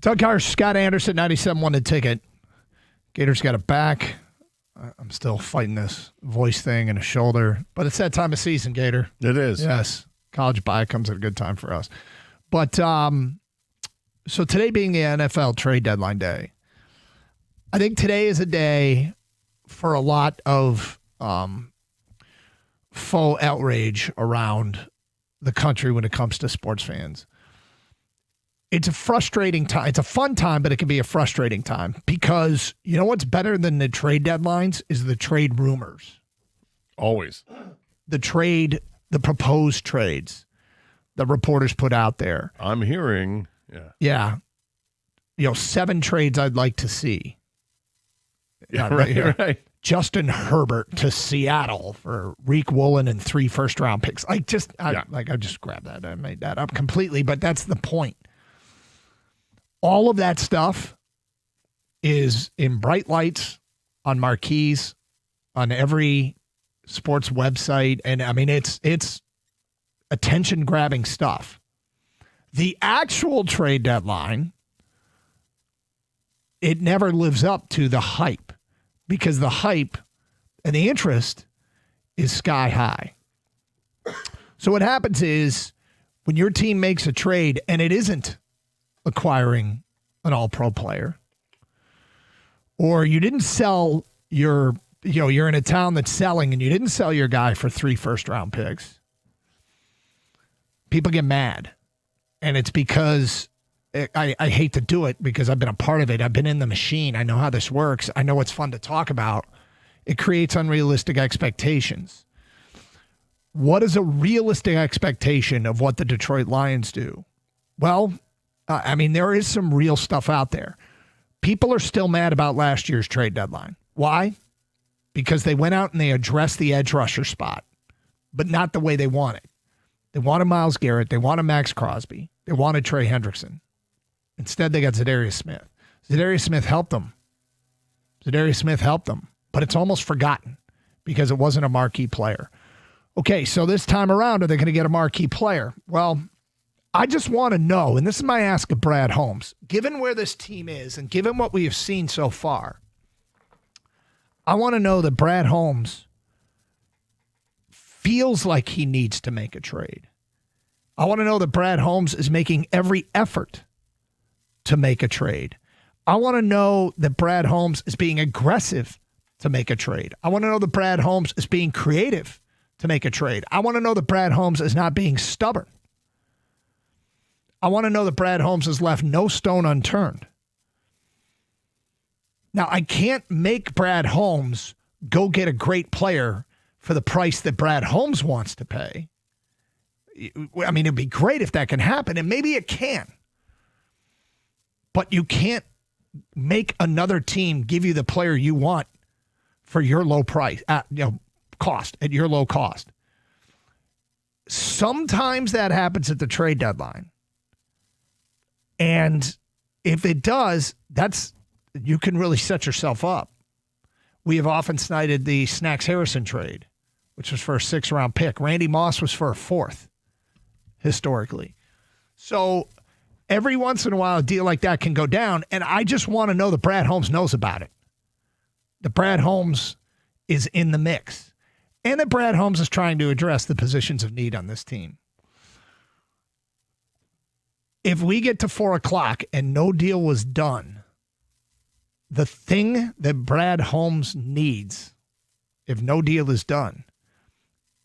Doug Karsch, Scott Anderson, 97 won the ticket. Gators got it back. I'm still fighting this voice thing and a shoulder, but it's that time of season, Gator. It is. Yes. College bye comes at a good time for us. But so today being the NFL trade deadline day, I think today is a day for a lot of faux outrage around the country when it comes to sports fans. It's a frustrating time. It's a fun time, but it can be a frustrating time because you know what's better than the trade deadlines is the trade rumors. Always. The proposed trades the reporters put out there. I'm hearing, Yeah. 7 trades I'd like to see. Yeah, right. Justin Herbert to Seattle for Reek Woolen and 3 first-round picks. I just grabbed that. I made that up completely, but that's the point. All of that stuff is in bright lights on marquees on every sports website, and I mean it's attention-grabbing stuff. The actual trade deadline, it never lives up to the hype because the hype and the interest is sky high. So what happens is when your team makes a trade and it isn't acquiring an all-pro player, or you didn't sell you're in a town that's selling and you didn't sell your guy for 3 first-round picks, people get mad. And it's because I hate to do it because I've been a part of it. I've been in the machine. I know how this works. I know it's fun to talk about. It creates unrealistic expectations. What is a realistic expectation of what the Detroit Lions do? Well, there is some real stuff out there. People are still mad about last year's trade deadline. Why? Because they went out and they addressed the edge rusher spot, but not the way they wanted. They wanted Myles Garrett. They wanted Max Crosby. They wanted Trey Hendrickson. Instead, they got Zadarius Smith. Zadarius Smith helped them. But it's almost forgotten because it wasn't a marquee player. Okay, so this time around, are they going to get a marquee player? Well, I just want to know, and this is my ask of Brad Holmes, given where this team is and given what we have seen so far, I want to know that Brad Holmes feels like he needs to make a trade. I want to know that Brad Holmes is making every effort to make a trade. I want to know that Brad Holmes is being aggressive to make a trade. I want to know that Brad Holmes is being creative to make a trade. I want to know that Brad Holmes is not being stubborn. I want to know that Brad Holmes has left no stone unturned. Now, I can't make Brad Holmes go get a great player for the price that Brad Holmes wants to pay. I mean, it'd be great if that can happen, and maybe it can. But you can't make another team give you the player you want for your low price, cost, at your low cost. Sometimes that happens at the trade deadline. And if it does, you can really set yourself up. We have often cited the Snacks Harrison trade, which was for a 6th-round pick. Randy Moss was for a 4th, historically. So every once in a while, a deal like that can go down, and I just want to know that Brad Holmes knows about it. That Brad Holmes is in the mix, and that Brad Holmes is trying to address the positions of need on this team. If we get to 4 o'clock and no deal was done, the thing that Brad Holmes needs, if no deal is done,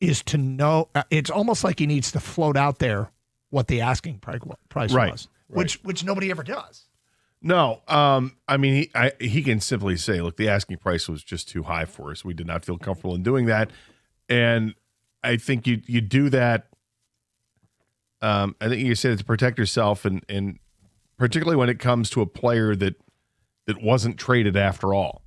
is to know, it's almost like he needs to float out there what the asking price was, which nobody ever does. No, he can simply say, look, the asking price was just too high for us. We did not feel comfortable in doing that. And I think you do that. I think you said it to protect yourself, and particularly when it comes to a player that wasn't traded after all.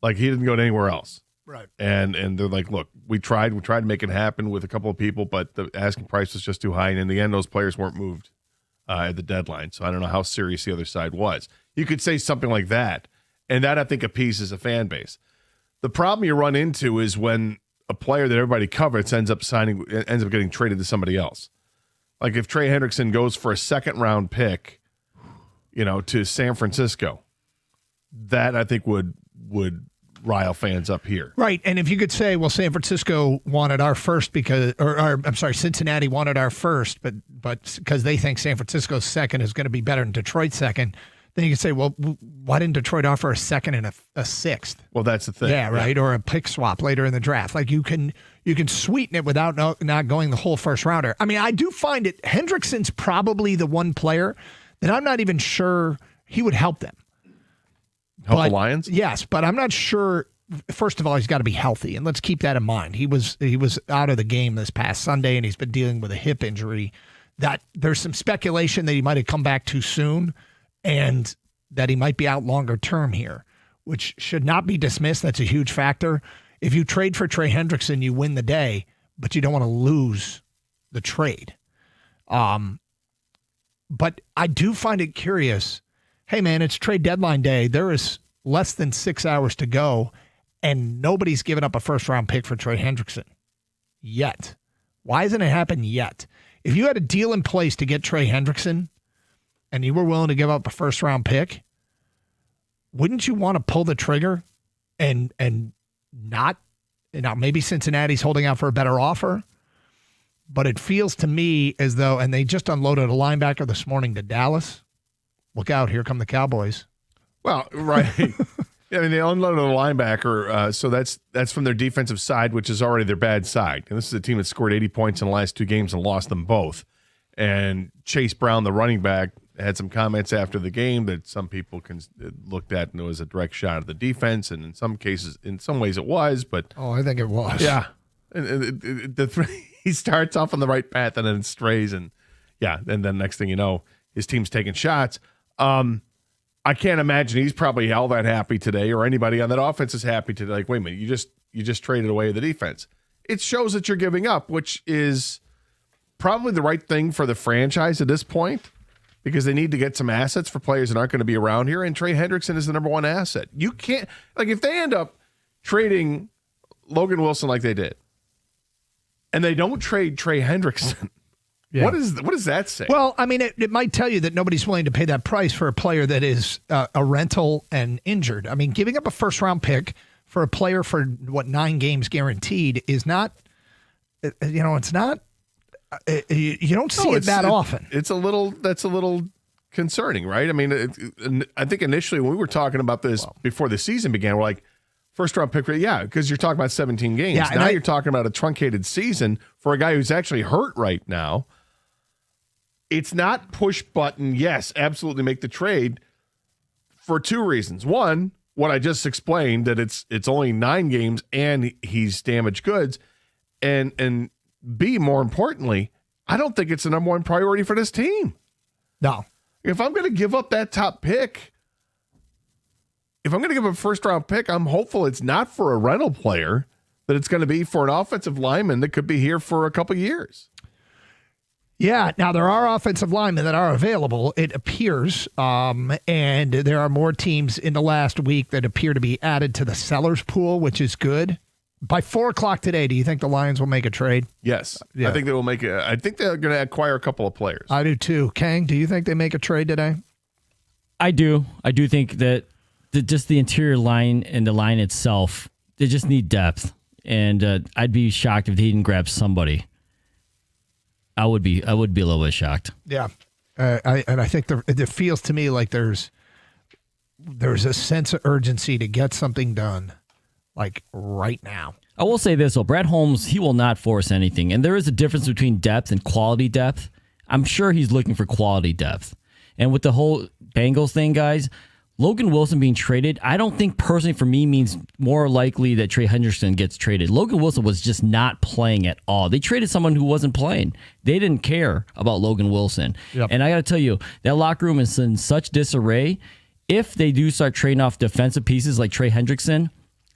Like, he didn't go to anywhere else. Right. And they're like, look, we tried to make it happen with a couple of people, but the asking price was just too high. And in the end, those players weren't moved at the deadline. So I don't know how serious the other side was. You could say something like that, and that, I think, appeases a fan base. The problem you run into is when a player that everybody covets ends up getting traded to somebody else. Like if Trey Hendrickson goes for a 2nd-round pick, to San Francisco. That I think would rile fans up here. Right. And if you could say, well, San Francisco wanted our first Cincinnati wanted our first, but because they think San Francisco's second is going to be better than Detroit's second, then you could say, well, why didn't Detroit offer a second and a sixth? Well, that's the thing. Yeah, right. Yeah. Or a pick swap later in the draft. Like you can sweeten it without not going the whole first rounder. I mean, I do find it Hendrickson's probably the one player that I'm not even sure he would help them. The Lions? Yes, but I'm not sure. First of all, he's got to be healthy, and let's keep that in mind. He was out of the game this past Sunday, and he's been dealing with a hip injury. That there's some speculation that he might have come back too soon, and that he might be out longer term here, which should not be dismissed. That's a huge factor. If you trade for Trey Hendrickson, you win the day, but you don't want to lose the trade. But I do find it curious. Hey, man, it's trade deadline day. There is less than 6 hours to go, and nobody's given up a first-round pick for Trey Hendrickson yet. Why hasn't it happened yet? If you had a deal in place to get Trey Hendrickson and you were willing to give up a first-round pick, wouldn't you want to pull the trigger and not? Maybe Cincinnati's holding out for a better offer, but it feels to me as though, and they just unloaded a linebacker this morning to Dallas. Look out, here come the Cowboys. Well, right. I mean, they unloaded a linebacker, so that's from their defensive side, which is already their bad side. And this is a team that scored 80 points in the last 2 games and lost them both. And Chase Brown, the running back, had some comments after the game that some people looked at and it was a direct shot at the defense. And in some ways it was, but. Oh, I think it was. Yeah. And he starts off on the right path and then strays. And then next thing you know, his team's taking shots. I can't imagine he's probably all that happy today, or anybody on that offense is happy today. Like, wait a minute, you just traded away the defense. It shows that you're giving up, which is probably the right thing for the franchise at this point, because they need to get some assets for players that aren't going to be around here. And Trey Hendrickson is the number one asset. You can't, like, if they end up trading Logan Wilson like they did, and they don't trade Trey Hendrickson. Yeah. What does that say? Well, I mean, it might tell you that nobody's willing to pay that price for a player that is a rental and injured. I mean, giving up a first-round pick for a player for, 9 games guaranteed is not, it's not, you don't see it that often. That's a little concerning, right? I mean, I think initially when we were talking about this before the season began, we're like, first-round pick, because you're talking about 17 games. Yeah, now you're talking about a truncated season for a guy who's actually hurt right now. It's not push button, yes, absolutely make the trade, for 2 reasons. One, what I just explained, that it's only 9 games and he's damaged goods. And B, more importantly, I don't think it's the number one priority for this team. No. If I'm going to give up that top pick, if I'm going to give up a first-round pick, I'm hopeful it's not for a rental player, that it's going to be for an offensive lineman that could be here for a couple years. Yeah, now there are offensive linemen that are available, it appears, and there are more teams in the last week that appear to be added to the sellers pool, which is good. By 4 o'clock today, do you think the Lions will make a trade? Yes, yeah. I think they will make it. I think they're going to acquire a couple of players. I do too. Kang, do you think they make a trade today? I do. I do think that just the interior line and the line itself, they just need depth, and I'd be shocked if they didn't grab somebody. I would be a little bit shocked. Yeah, I think it feels to me like there's a sense of urgency to get something done, like right now. I will say this, though. Brad Holmes, he will not force anything, and there is a difference between depth and quality depth. I'm sure he's looking for quality depth. And with the whole Bengals thing, guys, Logan Wilson being traded, I don't think personally for me means more likely that Trey Hendrickson gets traded. Logan Wilson was just not playing at all. They traded someone who wasn't playing. They didn't care about Logan Wilson. Yep. And I got to tell you, that locker room is in such disarray. If they do start trading off defensive pieces like Trey Hendrickson,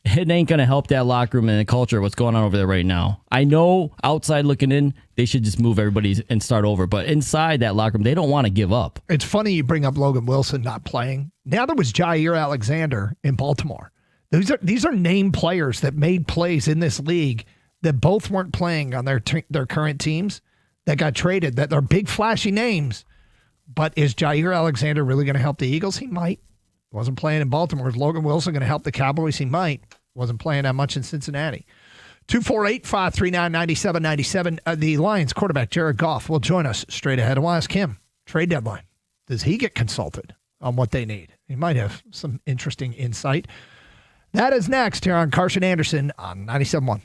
it ain't going to help that locker room and the culture, what's going on over there right now. I know outside looking in, they should just move everybody and start over. But inside that locker room, they don't want to give up. It's funny you bring up Logan Wilson not playing. Now there was Jair Alexander in Baltimore. These are named players that made plays in this league that both weren't playing on their current teams, that got traded, that are big flashy names, But is Jair Alexander really going to help the Eagles? He might. Wasn't playing in Baltimore. Is Logan Wilson going to help the Cowboys? He might. Wasn't playing that much in Cincinnati. 248-539-9797. The Lions quarterback, Jared Goff, will join us straight ahead. And we'll ask him, trade deadline. Does he get consulted on what they need? He might have some interesting insight. That is next here on Karsch and Anderson on 97.1.